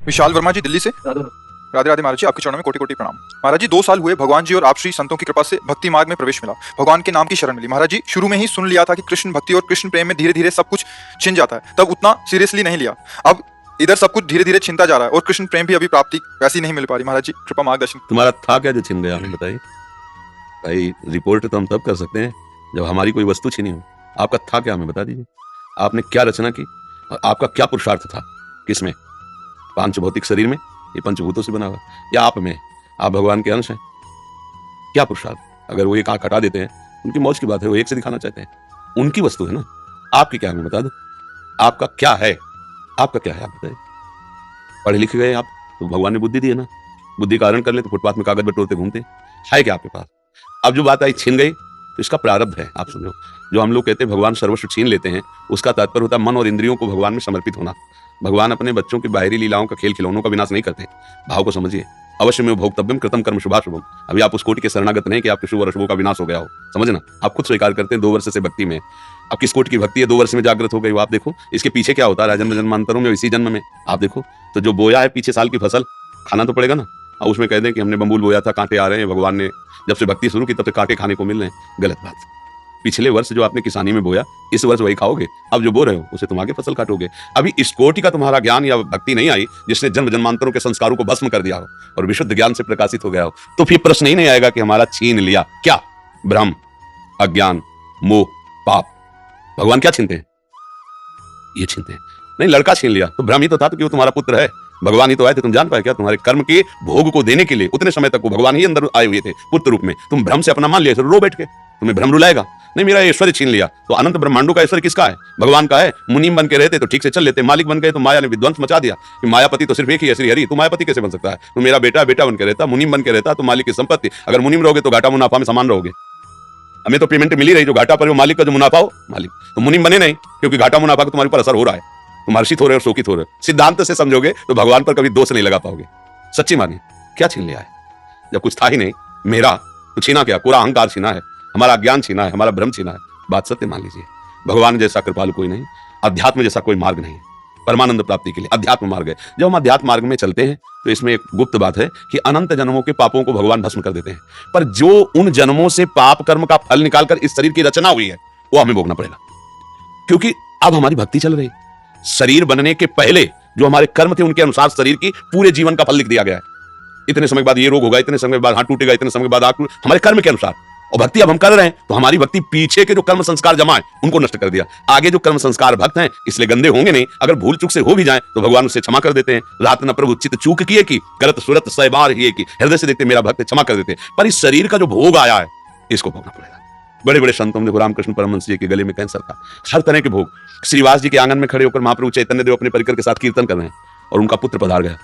विशाल वर्मा जी, दिल्ली से। राधे राधे महाराज जी, आपके चरणों में कोटि कोटि प्रणाम। महाराज जी, 2 साल हुए भगवान जी और आप श्री संतों की कृपा से भक्ति मार्ग में प्रवेश मिला, भगवान के नाम की शरण मिली। महाराज जी, शुरू में ही सुन लिया था कि कृष्ण भक्ति और कृष्ण प्रेम में धीरे धीरे सब कुछ छिन जाता है, तब उतना सीरियसली नहीं लिया। अब इधर सब कुछ धीरे धीरे छिनता जा रहा है और कृष्ण प्रेम भी अभी प्राप्ति वैसी नहीं मिल पा रही। महाराज जी, कृपा मार्गदर्शन। तुम्हारा था क्या जो छिन गया, हमें बताइए भाई। रिपोर्ट तो हम तब कर सकते हैं जब हमारी कोई वस्तु छिनी हो। आपका था क्या, हमें बता दीजिए। आपने क्या रचना की और आपका क्या पुरुषार्थ था? किसमें? पांच भौतिक शरीर में, ये पंचभूतों से बना हुआ, या आप में? आप भगवान के अंश हैं। क्या पुरुषार्थ? अगर वो एक आंख हटा देते हैं, उनकी मौज की बात है, वो एक से दिखाना चाहते हैं, उनकी वस्तु है ना। आपकी क्या, हमें बता दो। आपका क्या है? आपका क्या है, आप बताइए। पढ़े लिखे गए आप तो भगवान ने बुद्धि दी है ना। बुद्धि का हरण कर ले तो फुटपाथ में कागज बटोरते घूमते है क्या आपके पास? अब जो बात आई छिन गई, तो इसका प्रारब्ध है। आप समझो, जो हम लोग कहते हैं भगवान सर्वस्व छीन लेते हैं, उसका तात्पर्य होता है मन और इंद्रियों को भगवान में समर्पित होना। भगवान अपने बच्चों की बाहरी लीलाओं का, खेल खिलौनों का विनाश नहीं करते। भाव को समझिए। अवश्य में भोक्तव्यम कृतम कर्म शुभाशुभम। अभी आप उस कोटि के शरणागत नहीं कि आपके शुभ और अशुभों का विनाश हो गया हो, समझना। आप खुद स्वीकार करते हैं 2 वर्ष से भक्ति में। अब किस कोटि की भक्ति है 2 वर्ष में जागृत हो गई वो आप देखो। इसके पीछे क्या होता है जन्म जन्मांतरों में, इसी जन्म में आप देखो। तो जो बोया है पीछे साल की फसल, खाना तो पड़ेगा ना। और उसमें कह दें कि हमने बम्बूल बोया था, कांटे आ रहे हैं, भगवान ने जब से भक्ति शुरू की तब से कांटे खाने को मिल रहे हैं। गलत बात। पिछले वर्ष जो आपने किसानी में बोया, इस वर्ष वही खाओगे। अब जो बो रहे हो उसे तुम आगे फसल काटोगे। अभी इस कोटि का तुम्हारा ज्ञान या भक्ति नहीं आई जिसने जन्म जन्मांतरों के संस्कारों को भस्म कर दिया हो और विशुद्ध ज्ञान से प्रकाशित हो गया हो, तो फिर प्रश्न ही नहीं आएगा कि हमारा छीन लिया क्या। भ्रम, अज्ञान, मोह, पाप। भगवान क्या छीनते हैं? ये छीनते हैं। नहीं, लड़का छीन लिया तो भ्रम ही तो था, तो क्यों तुम्हारा पुत्र है। भगवान ही तो आए थे, तुम जान पाए क्या? तुम्हारे कर्म के भोग को देने के लिए उतने समय तक वो भगवान ही अंदर आए हुए थे पुत्र रूप में। तुम भ्रम से अपना मान लिया, रो बैठ के। तुम्हें भ्रम रुलाएगा नहीं, मेरा ऐश्वर्य छीन लिया। तो अनंत ब्रह्मांडों का ऐश्वर्य किसका है? भगवान का है। मुनीम बन के रहते तो ठीक से चल लेते, मालिक बन गए तो माया ने विध्वंस मचा दिया कि मायापति तो सिर्फ एक ही है, श्री हरि। तू मायापति कैसे बन सकता है? तो मेरा बेटा बेटा बन के रहता, मुनीम बन के रहता तो मालिक की संपत्ति। अगर मुनीम रहोगे तो घाटा मुनाफा में समान रहोगे। हमें तो पेमेंट मिल ही रही, जो घाटा पर वो मालिक का, जो मुनाफा हो मालिक। तो मुनीम बने नहीं, क्योंकि घाटा मुनाफा का तुम्हारे ऊपर असर हो रहा है। तुम हर्षित हो रहे हो, शोकित हो रहे हो। सिद्धांत से समझोगे तो भगवान पर कभी दोष नहीं लगा पाओगे। सच्ची मानिए, क्या छीन लिया है? जब कुछ था ही नहीं मेरा, तो छीना क्या? पूरा अहंकार छीना है, हमारा ज्ञान छीना है, हमारा भ्रम छीना है। बात सत्य मान लीजिए। भगवान जैसा कृपालु कोई नहीं, अध्यात्म जैसा कोई मार्ग नहीं। परमानंद प्राप्ति के लिए अध्यात्म मार्ग है। जब हम अध्यात्म मार्ग में चलते हैं तो इसमें एक गुप्त बात है कि अनंत जन्मों के पापों को भगवान भस्म कर देते हैं। पर जो उन जन्मों से पाप कर्म का फल निकालकर इस शरीर की रचना हुई है, वो हमें भोगना पड़ेगा। क्योंकि अब हमारी भक्ति चल रही। शरीर बनने के पहले जो हमारे कर्म थे, उनके अनुसार शरीर की पूरे जीवन का फल लिख दिया गया है। इतने समय बाद ये रोग होगा, इतने समय बाद हाथ टूटेगा, इतने समय बाद आंख, हमारे कर्म के अनुसार। और भक्ति अब हम कर रहे हैं तो हमारी भक्ति पीछे के जो कर्म संस्कार जमा है उनको नष्ट कर दिया। आगे जो कर्म संस्कार भक्त हैं इसलिए गंदे होंगे नहीं। अगर भूल चूक से हो भी जाए तो भगवान उससे क्षमा कर देते हैं। रात न प्रभु चित चूक किए की, करत सुरत सै बार ही की। हृदय से देखते मेरा भक्त, क्षमा कर देते हैं। पर इस शरीर का जो भोग आया है इसको भोगना पड़ेगा। बड़े बड़े संतों देखो, रामकृष्ण परमहंस जी के गले में कैंसर था, हर तरह के भोग। श्रीवास जी के आंगन में खड़े होकर महाप्रभु चैतन्य देव अपने परिकर के साथ कीर्तन कर रहे हैं और उनका पुत्र पधार गया।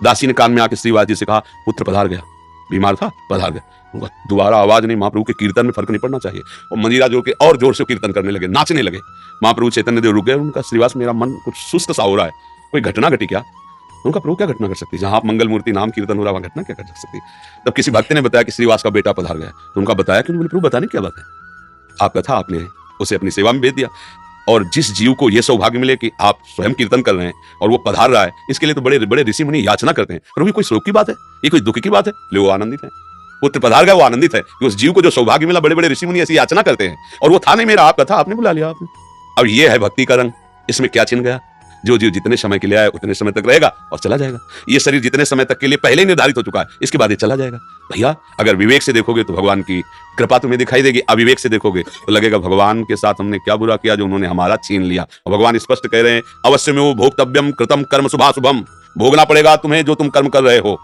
दासी ने कान में आके श्रीवास जी से कहा, पुत्र पधार गया। बीमार था, पधार गया। उनका दोबारा आवाज नहीं। महाप्रभु के कीर्तन में फर्क नहीं पड़ना चाहिए। और मंजीरा जोड़ के और जोर से कीर्तन करने लगे, नाचने लगे। महाप्रभु चैतन्य देव रुक गए। उनका, श्रीवास मेरा मन कुछ सुस्त सा हो रहा है, कोई घटना घटी क्या? उनका, प्रभु क्या घटना कर सकती? जहां आप मंगल मूर्ति नाम कीर्तन हो रहा, वहां घटना क्या कर सकती? तब किसी भक्त ने बताया कि श्रीवास का बेटा पधार गया। तो उनका बताया कि बोले, प्रभु बताने क्या बात है? आपका था, आपने उसे अपनी सेवा में भेज दिया। और जिस जीव को यह सौभाग्य मिले कि आप स्वयं कीर्तन कर रहे हैं और वो पधार रहा है, इसके लिए तो बड़े बड़े ऋषि मुनि याचना करते हैं। प्रभु, ये कोई शोक की बात है? ये कोई दुख की बात है? ले, वो आनंदित है। पुत्र पधार गया, वो आनंदित है कि उस जीव को जो सौभाग्य मिला। बड़े बड़े ऋषि मुनि ऐसी याचना करते हैं और वो था नहीं मेरा, आपका था, आपने बुला लिया आपने। अब ये है भक्ति का रंग। इसमें क्या छिन गया? जो जीव जितने समय के लिए आया उतने समय तक रहेगा और चला जाएगा। ये शरीर जितने समय तक के लिए पहले ही निर्धारित हो चुका है, इसके बाद ये चला जाएगा। भैया, अगर विवेक से देखोगे तो भगवान की कृपा तुम्हें दिखाई देगी। अविवेक से देखोगे तो लगेगा भगवान के साथ हमने क्या बुरा किया जो उन्होंने हमारा छीन लिया। और भगवान स्पष्ट कह रहे हैं, अवश्य में वो भोक्तव्यम कृतम कर्म शुभाशुभम। भोगना पड़ेगा तुम्हें जो तुम कर्म कर रहे हो।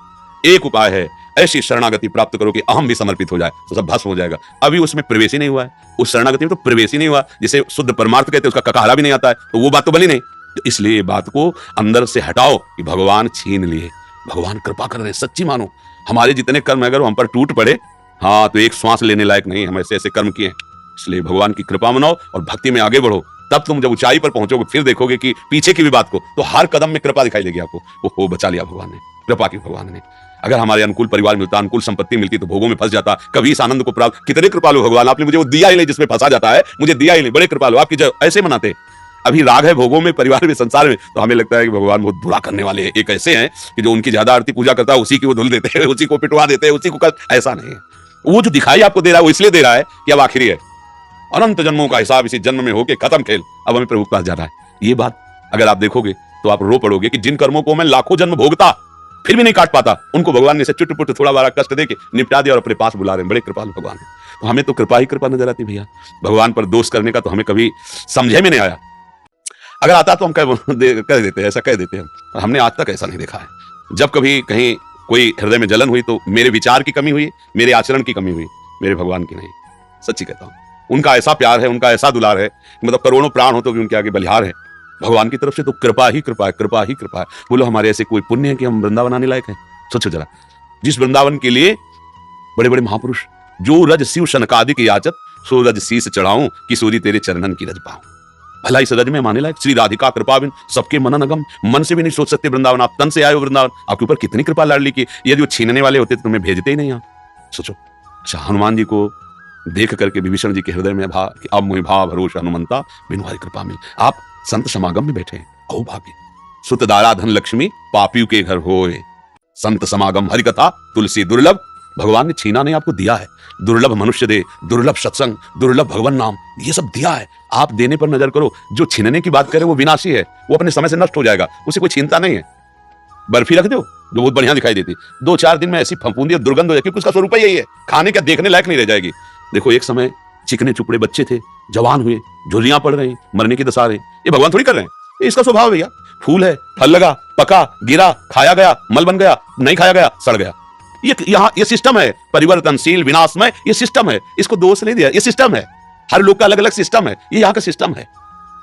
एक उपाय है, ऐसी शरणागति प्राप्त करो कि अहम भी समर्पित हो जाए, तो सब भस्म हो जाएगा। अभी उसमें प्रवेश ही नहीं हुआ है, उस शरणागति में तो प्रवेश ही नहीं हुआ। जिसे शुद्ध परमार्थ कहते हैं उसका ककारा भी नहीं आता है, तो वो बात तो बनी नहीं। तो इसलिए बात को अंदर से हटाओ कि भगवान छीन लिए, भगवान कृपा कर रहे हैं। सच्ची मानो, हमारे जितने कर्म अगर हम पर टूट पड़े, हाँ, तो एक श्वास लेने लायक नहीं। हम ऐसे ऐसे कर्म किए। इसलिए भगवान की कृपा मनाओ और भक्ति में आगे बढ़ो। तब तुम जब ऊंचाई पर पहुंचोगे फिर देखोगे कि पीछे की भी बात को, तो हर कदम में कृपा दिखाई देगी आपको। वो हो बचा लिया भगवान ने, कृपा की भगवान ने। अगर हमारे अनुकूल परिवार मिलता, अनुकूल संपत्ति मिलती, तो भोगों में फंस जाता, कभी इस आनंद को प्राप्त। कितने कृपालु भगवान, आपने मुझे वो दिया ही नहीं जिसमें फंसा जाता है, मुझे दिया ही नहीं। बड़े कृपालु, आपकी जो ऐसे मनाते अभी राग है भोगों में, परिवार में, संसार में, तो हमें लगता है कि भगवान बहुत बुरा करने वाले हैं। एक ऐसे हैं कि जो उनकी ज्यादा आरती पूजा करता है उसी की वो धुल देते हैं, उसी को पिटवा देते हैं, उसी को ऐसा नहीं है। वो जो दिखाई आपको दे रहा है वो इसलिए दे रहा है कि अब आखिरी है, अनंत जन्मों का हिसाब इसी जन्म में होके खत्म खेल, अब हमें प्रभु के पास जाना है। ये बात अगर आप देखोगे तो आप रो पड़ोगे कि जिन कर्मों को मैं लाखों जन्म भोगता फिर भी नहीं काट पाता, उनको भगवान ने से चुट-पुट थोड़ा बड़ा कष्ट देके निपटा दिया और अपने पास बुला रहे हैं। बड़े कृपालु भगवान है। तो हमें तो कृपा ही कृपा नजर आती भैया। भगवान पर दोष करने का तो हमें कभी समझे में नहीं आया। अगर आता तो हम कह देते हैं, ऐसा कह देते हैं। हमने आज तक ऐसा नहीं देखा है। जब कभी कहीं कोई हृदय में जलन हुई तो मेरे विचार की कमी हुई, मेरे आचरण की कमी हुई, मेरे भगवान की नहीं। सच्ची कहता हूं, उनका ऐसा प्यार है, उनका ऐसा दुलार है, मतलब करोड़ों प्राण हो तो भी उनके आगे बलिहार है। भगवान की तरफ से तो कृपा ही कृपा है, कृपा ही कृपा है। बोलो हमारे ऐसे कोई पुण्य है कि हम वृंदावन आने लायक हैं? सोचो जरा, जिस वृंदावन के लिए बड़े बड़े महापुरुष, जो रज शिव शनकादि की याचत, सो रज शीस चढ़ाऊं कि सूरी तेरे चरणन की रज पाऊं। भला इस रज में माने लायक श्री राधिका कृपा बिन सबके मनन अगम। मन से भी नहीं सोच सकते वृंदावन, आप तन से आए हो वृंदावन, आपके ऊपर कितनी कृपा लाडली की। यदि वो छीनने वाले होते तो तुम्हें भेजते ही नहीं यहाँ। सोचो। अच्छा, हनुमान जी को देख करके विभीषण जी के हृदय में भा कि अब मुझे भाव भरोसा हनुमंता बिनु हरि कृपा मिल। आप संत समागम में बैठे हैं, ओ भाग्य। सुत दारा धन लक्ष्मी पापियों के घर होए, संत समागम हरि कथा तुलसी दुर्लभ। भगवान ने छीना नहीं, आपको दिया है। दुर्लभ मनुष्य दे, दुर्लभ सत्संग, दुर्लभ भगवान नाम, ये सब दिया है। आप देने पर नजर करो। जो छीनने की बात करे वो विनाशी है, वो अपने समय से नष्ट हो जाएगा, उसे कोई छीनता नहीं है। बर्फी रख दो जो बहुत बढ़िया दिखाई देती, 2-4 दिन में ऐसी फफूंदी और दुर्गंध हो जाएगी, उसका स्वरूप यही है, खाने का देखने लायक नहीं रह जाएगी। देखो एक समय चिकने चुपड़े बच्चे थे, जवान हुए, झुर्रियां पड़ रही, मरने की दशा रही। ये भगवान थोड़ी कर रहे हैं, ये इसका स्वभाव है भैया। फूल है, फल लगा, पका, गिरा, खाया गया, मल बन गया, नहीं खाया गया, सड़ गया। ये सिस्टम है, परिवर्तनशील, विनाशमय, ये सिस्टम है। इसको दोष नहीं दिया, ये सिस्टम है। हर लोग का अलग अलग सिस्टम है, ये यहाँ का सिस्टम है।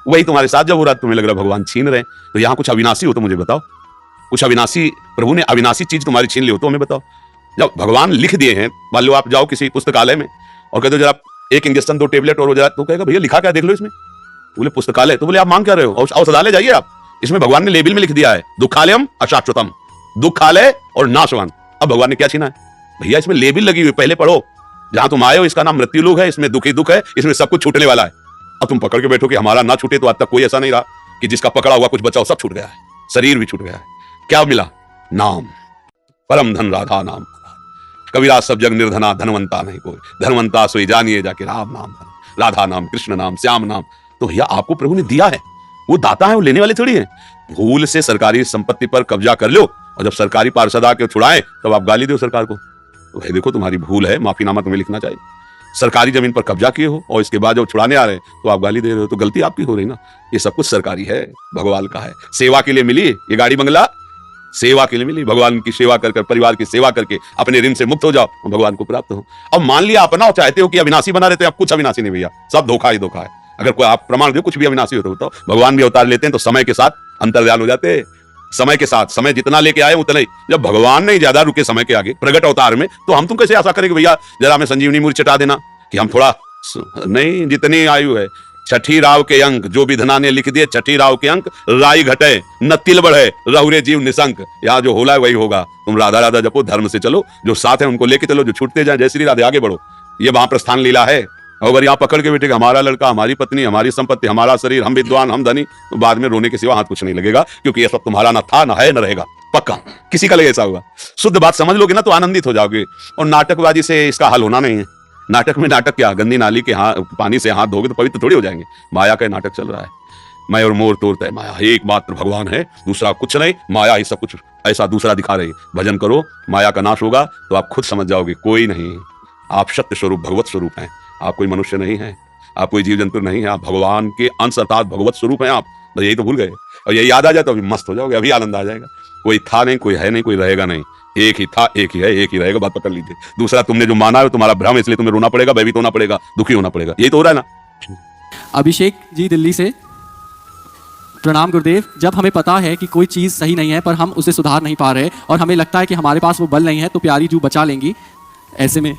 वही तुम्हारे साथ जब हो रहा तुम्हें लग रहा भगवान छीन रहे, तो यहाँ कुछ अविनाशी हो तो मुझे बताओ। कुछ अविनाशी, प्रभु ने अविनाशी चीज तुम्हारी छीन ली हो तो हमें बताओ। जब भगवान लिख दिए हैं, मान लो आप जाओ किसी पुस्तकालय में और कह दो जरा 1 इंजेक्शन 2 टेबलेट और हो जाए, तो कहेगा भैया लिखा क्या देख लो इसमें। बोले पुस्तकालय, तो बोले आप मांग क्या रहे हो? औषधालय जाइए आप, इसमें भगवान ने लेबल में लिख दिया है दुखालयम अशाश्वतम, दुखालय और नाशवान। अब भगवान ने क्या छीना है भैया? इसमें लेबल लगी हुई, पहले पढ़ो। जहां तुम आए हो इसका नाम मृत्यु लोक है, इसमें दुख ही दुख है, इसमें सब कुछ छूटने वाला है। अब तुम पकड़ के बैठो कि हमारा ना छूटे, तो आज तक कोई ऐसा नहीं रहा कि जिसका पकड़ा हुआ कुछ बचा, सब छूट गया है, शरीर भी छूट गया है। क्या मिला? नाम, परम धन राधा नाम। कबीरा सब जग निर्धना, धनवंता नहीं कोई, धनवंता सोई जानिए जाके राम नाम, राधा नाम, कृष्ण नाम, श्याम नाम। तो भैया आपको प्रभु ने दिया है, वो दाता है, वो लेने वाले थोड़ी है। भूल से सरकारी संपत्ति पर कब्जा कर लो और जब सरकारी पार्षद आके छुड़ाए तब आप गाली दो सरकार को। तो भाई देखो तुम्हारी भूल है, माफीनामा तुम्हें लिखना चाहिए। सरकारी जमीन पर कब्जा किए हो और इसके बाद जब छुड़ाने आ रहे हैं तो आप गाली दे रहे हो, तो गलती आपकी हो रही ना। ये सब कुछ सरकारी है, भगवान का है, सेवा के लिए मिली ये गाड़ी बंगला, सेवा के लिए मिली। भगवान की सेवा कर, परिवार की सेवा करके अपने ऋण से मुक्त हो जाओ और भगवान को प्राप्त हो। अब मान लिया अपना और चाहते हो कि अविनाशी बना रहते, अब कुछ अविनाशी नहीं भैया, सब धोखा ही धोखा है। अगर कोई आप प्रमाण दो कुछ भी अविनाशी हो तो बताओ। भगवान भी अवतार लेते हैं तो समय के साथ अंतर्ध्यान हो जाते हैं, समय के साथ, समय जितना लेके आए उतना ही। जब भगवान नहीं ज्यादा रुके समय के आगे प्रगट अवतार में, तो हम तुम कैसे आशा करेंगे भैया जरा हमें संजीवनी मूर्ति चटा देना कि हम थोड़ा नहीं। जितनी आयु है, छठी राव के अंक जो विधना ने लिख दिए, छठी राव के अंक, राई घटे न तिल बढ़े, रहुरे जीव निशंक। यहाँ जो होला है वही होगा। तुम राधा राधा जपो, धर्म से चलो, जो साथ है उनको लेके चलो, जो छूटते जाए जय श्री राधे आगे बढ़ो। ये वहां प्रस्थान लीला है। अगर यहाँ पकड़ के बैठेगा हमारा लड़का, हमारी पत्नी, हमारी संपत्ति, हमारा शरीर, हम विद्वान, हम धनी, तो बाद में रोने के सिवा हाथ कुछ नहीं लगेगा, क्योंकि ये सब तुम्हारा ना था, ना है, न रहेगा। पक्का किसी का लगे ऐसा हुआ। शुद्ध बात समझ लोगे ना तो आनंदित हो जाओगे। और नाटकबाजी से इसका हल होना नहीं है। नाटक में नाटक क्या, गंदी नाली के पानी से हाथ धोगे तो पवित्र थोड़ी हो जाएंगे। माया का नाटक चल रहा है। मैं और मोर तोड़ता है माया, एकमात्र भगवान है, दूसरा कुछ नहीं। माया ही सब कुछ ऐसा दूसरा दिखा रही। भजन करो, माया का नाश होगा तो आप खुद समझ जाओगे कोई नहीं। आप सत्य स्वरूप, भगवत स्वरूप हैं। आप कोई मनुष्य नहीं है, आप कोई जीव जंतु नहीं है, आप भगवान के अंश अर्थात भगवत स्वरूप हैं आप। तो यही तो भूल गए, और यही याद आ जाए तो अभी मस्त हो जाओगे, अभी आनंद आ जाएगा। कोई था नहीं, कोई है नहीं, कोई रहेगा नहीं। एक ही था, एक ही है, एक ही रहेगा, बात पकड़ लीजिए। दूसरा तुमने जो माना है तुम्हारा भ्रम, इसलिए तुम्हें रोना पड़ेगा, भयभीत होना पड़ेगा, दुखी होना पड़ेगा। यही तो हो रहा है ना। अभिषेक जी दिल्ली से, प्रणाम गुरुदेव। जब हमें पता है कि कोई चीज़ सही नहीं है पर हम उसे सुधार नहीं पा रहे और हमें लगता है कि हमारे पास वो बल नहीं है, तो प्यारी जू बचा लेंगी, ऐसे में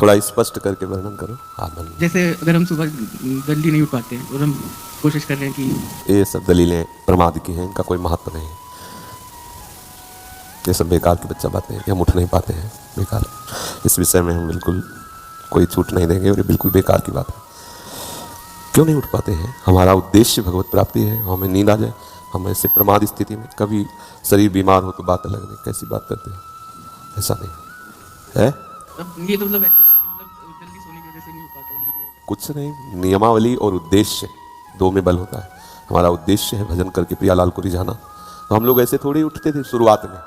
थोड़ा स्पष्ट करके वर्णन करो। आनंद, जैसे अगर हम सुबह जल्दी नहीं उठ पाते हैं और हम कोशिश कर रहे हैं कि ये सब दलीलें प्रमाद की हैं, इनका कोई महत्व नहीं है। ये सब बेकार की बच्चा बातें हैं कि हम उठ नहीं पाते हैं, बेकार। इस विषय में हम बिल्कुल कोई छूट नहीं देंगे और ये बिल्कुल बेकार की बात है। क्यों नहीं उठ पाते हैं? हमारा उद्देश्य भगवत प्राप्ति है, हमें नींद आ जाए, हम ऐसे प्रमाद स्थिति में, कभी शरीर बीमार हो तो बात अलग, नहीं कैसी बात करते हैं, ऐसा नहीं है। अब ये तो मतलब ऐसा है कि मतलब जल्दी सोने की वजह से नहीं हो पाता मतलब मैं। कुछ नहीं, नियमावली और उद्देश्य दो में बल होता है। हमारा उद्देश्य है भजन करके प्रियालाल को रिझाना, तो हम लोग ऐसे थोड़ी उठते थे शुरुआत में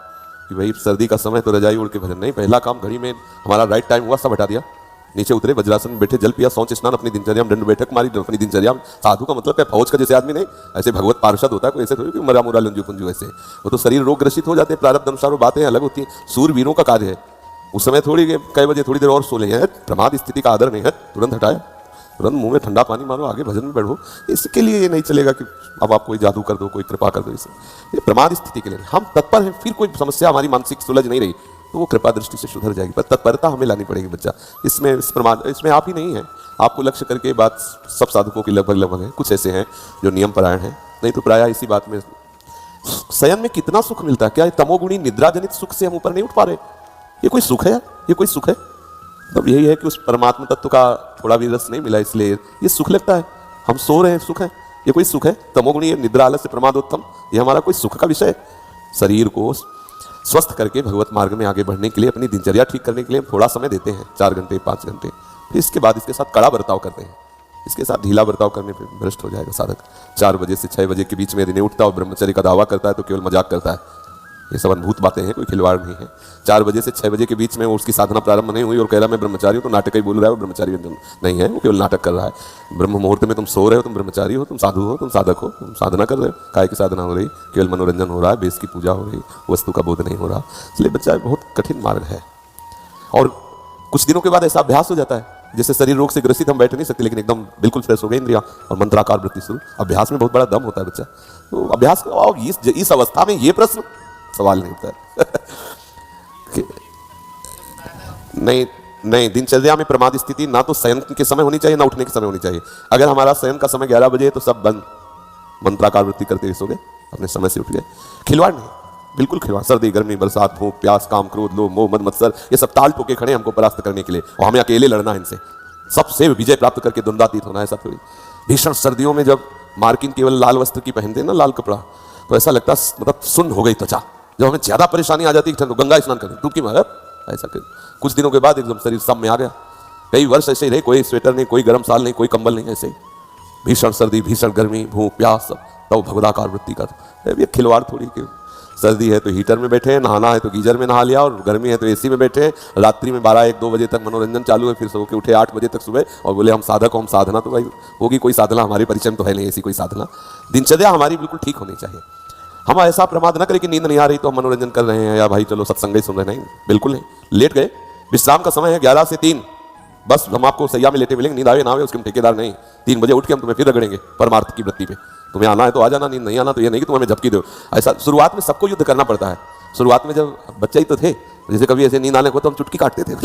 कि भाई सर्दी का समय तो रजाई उड़ के भजन, नहीं, पहला काम घड़ी में हमारा राइट टाइम हुआ, सब हटा दिया, नीचे उतरे, वज्रासन में बैठे, जल पिया, शौच स्नान, अपनी दिनचर्या में दंड बैठक मारी, अपनी दिनचर्या में। साधु का मतलब क्या, फौज का जैसे आदमी नहीं, ऐसे भगवत पार्षद होता है कोई, ऐसे थोड़ी कि मरा मुरा लंजू पुंजू, ऐसे वो तो शरीर रोग ग्रसित हो जाते हैं, प्रारब्ध अनुसार वो बातें अलग होती हैं। सूरवीरों का कार्य है उस समय थोड़ी कई बजे थोड़ी देर और सो लें, प्रमाद स्थिति का आदर नहीं है, तुरंत हटाए, तुरंत मुंह में ठंडा पानी मारो, आगे भजन में बढ़ो। इसके लिए ये नहीं चलेगा कि अब आप कोई जादू कर दो, कोई कृपा कर दो, इसे ये प्रमाद स्थिति के लिए हम तत्पर हैं। फिर कोई समस्या हमारी मानसिक सुलझ नहीं रही तो वो कृपा दृष्टि से सुधर जाएगी, पर तत्परता हमें लानी पड़ेगी। बच्चा इसमें इस प्रमाद इसमें आप ही नहीं है, आपको लक्ष्य करके बात सब साधकों की लगभग है। कुछ ऐसे हैं जो नियम परायण हैं, नहीं तो प्रायः इसी बात में। शयन में कितना सुख मिलता है, क्या तमोगुणी निद्रा जनित सुख से हम ऊपर नहीं उठ पा रहे? ये कोई सुख है यार? ये कोई सुख है? तब यही है कि उस परमात्मा तत्व का थोड़ा भी रस नहीं मिला, इसलिए ये सुख लगता है। हम सो रहे हैं, सुख है? ये कोई सुख है? तमोगुणी निद्रा आलस्य प्रमादोत्तम, ये हमारा कोई सुख का विषय है? शरीर को स्वस्थ करके भगवत मार्ग में आगे बढ़ने के लिए, अपनी दिनचर्या ठीक करने के लिए थोड़ा समय देते हैं, 4 घंटे 5 घंटे, फिर इसके बाद इसके साथ कड़ा बर्ताव करते हैं। इसके साथ ढीला बर्ताव करने पर भ्रष्ट हो जाएगा साधक। 4 बजे से 6 बजे के बीच में यदि नहीं उठता और ब्रह्मचर्य का दावा करता है तो केवल मजाक करता है। ये सब अनुभूत बातें हैं, कोई खिलवाड़ नहीं है। 4 बजे से 6 बजे के बीच में उसकी साधना प्रारंभ नहीं हुई और कह रहा मैं ब्रह्मचारी हूँ, तो नाटक ही बोल रहा है, वो ब्रह्मचारी नहीं है, वो केवल नाटक कर रहा है। ब्रह्म मुहूर्त में तुम सो रहे हो, तुम ब्रह्मचारी हो, तुम साधु हो, तुम साधक हो, तुम साधना कर रहे हो। काय की साधना हो रही? केवल मनोरंजन हो रहा है, बेस की पूजा हो रही, वस्तु का बोध नहीं हो रहा। इसलिए बच्चा बहुत कठिन मार्ग है। और कुछ दिनों के बाद ऐसा अभ्यास हो जाता है, जैसे शरीर रोग से ग्रसित हम बैठ नहीं सकते, लेकिन एकदम बिल्कुल फ्रेश हो गए इंद्रिया और मंत्राकार वृत्ति शुरू। अभ्यास में बहुत बड़ा दम होता है बच्चा, तो अभ्यास कराओ। इस अवस्था में ये प्रश्न सवाल नहीं उठता नहीं, दिनचर्या में प्रमाद स्थिति ना तो शयन के समय होनी चाहिए, ना उठने के समय होनी चाहिए। अगर हमारा शयन का समय 11 बजे है तो सब बंद, मंत्राकार वृत्ति करते हुए सो गए, अपने समय से उठ गए। खिलवाड़ नहीं, बिल्कुल खिलवाड़। सर्दी गर्मी बरसात भूख प्यास काम क्रोध लोभ मोह मद मत्सर, ये सब ताल ठोके खड़े हमको परास्त करने के लिए, और हमें अकेले लड़ना है इनसे, सबसे विजय प्राप्त करके द्वंद्वातीत होना है। ऐसा थोड़ी। भीषण सर्दियों में जब मार्किन केवल लाल वस्त्र की पहनते हैं ना, लाल कपड़ा, तो ऐसा लगता मतलब सुन्न हो गई त्वचा। जब हमें ज्यादा परेशानी आ जाती है तो गंगा स्नान करते, डुबकी मार, ऐसा कर। कुछ दिनों के बाद एकदम शरीर सब में आ गया। कई वर्ष ऐसे ही रहे, कोई स्वेटर नहीं, कोई गर्म साल नहीं, कोई कंबल नहीं, ऐसे ही भीषण सर्दी भीषण गर्मी भूख प्यास सब, तब भगवदाकार वृत्ति का। ये खिलवाड़ थोड़ी कि सर्दी है तो हीटर में बैठे हैं, नहाना है तो गीजर में नहा लिया, और गर्मी है तो एसी में बैठे हैं, रात्रि में 12-1-2 बजे तक मनोरंजन चालू है, फिर सो के उठे 8 बजे तक सुबह और बोले हम साधक हो, हम साधना। तो भाई होगी कोई साधना, हमारे परिचय में तो है नहीं ऐसी कोई साधना। दिनचर्या हमारी बिल्कुल ठीक होनी चाहिए। हम ऐसा प्रमाद न करें कि नींद नहीं आ रही तो हम मनोरंजन कर रहे हैं, या भाई चलो सत्संग ही सुन रहे, नहीं, बिल्कुल नहीं। लेट गए, विश्राम का समय है 11 से 3, बस हम आपको सैया में लेटे मिलेंगे, नींद आवे ना आवे उसके हम ठेकेदार नहीं। 3 बजे उठ के हम तुम्हें फिर रगड़ेंगे परमार्थ की वृत्ति पे। तुम्हें आना है तो आ जाना, नींद नहीं आना तो ये नहीं कि तुम हमें झपकी दो। ऐसा शुरुआत में सबको युद्ध करना पड़ता है। शुरुआत में जब बच्चे ही तो थे, जैसे कभी ऐसे नींद आने को तो हम चुटकी काटते थे,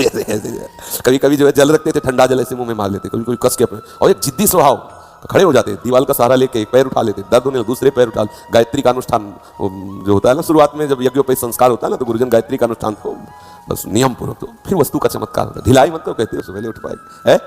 कभी कभी जो है जल रखते थे, ठंडा जल ऐसे मुंह में मार लेते, कभी कोई कस के अपने, और एक जिद्दी स्वभाव, खड़े हो जाते, दीवार का सहारा लेके एक पैर उठा लेते, दर्द होने दूसरे पैर उठा। गायत्री का अनुष्ठान जो होता है ना शुरुआत में, जब यज्ञोपवीत संस्कार होता है ना, तो गुरुजन गायत्री का अनुष्ठान को बस नियम पूर्वक, तो फिर वस्तु का चमत्कार होता है। ढिलाई मत करो, कहते हो सुबह उठ पाए है